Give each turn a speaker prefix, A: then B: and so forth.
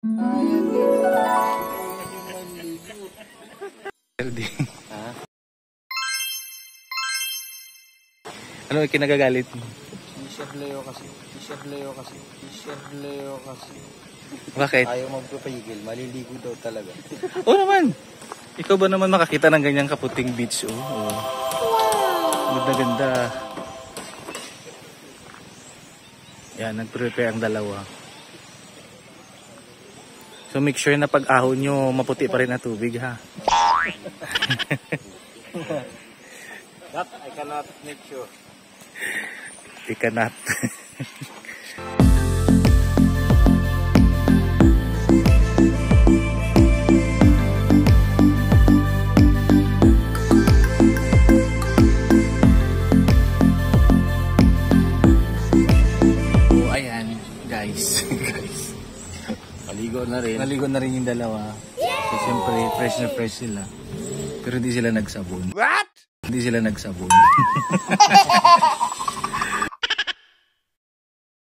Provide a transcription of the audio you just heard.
A: Ha? Ano kinagagalit mo?
B: T-shirt Leo kasi. T-shirt Leo kasi. T-shirt Leo kasi.
A: Bakit?
B: Ayaw magpapahigil. Maliligo daw talaga.
A: Oo naman. Ikaw ba naman makakita ng ganyang kaputing beach? Oh, oh. Ganda-ganda. Yan, nag-prepare ang dalawa. So make sure na pag ahon nyo, maputi pa rin ang tubig, ha?
B: That I cannot make sure.
A: I cannot. Naligo na rin yung dalawa. So, siyempre, fresh na fresh sila. Pero hindi sila nagsabon. What? Hindi sila nagsabon.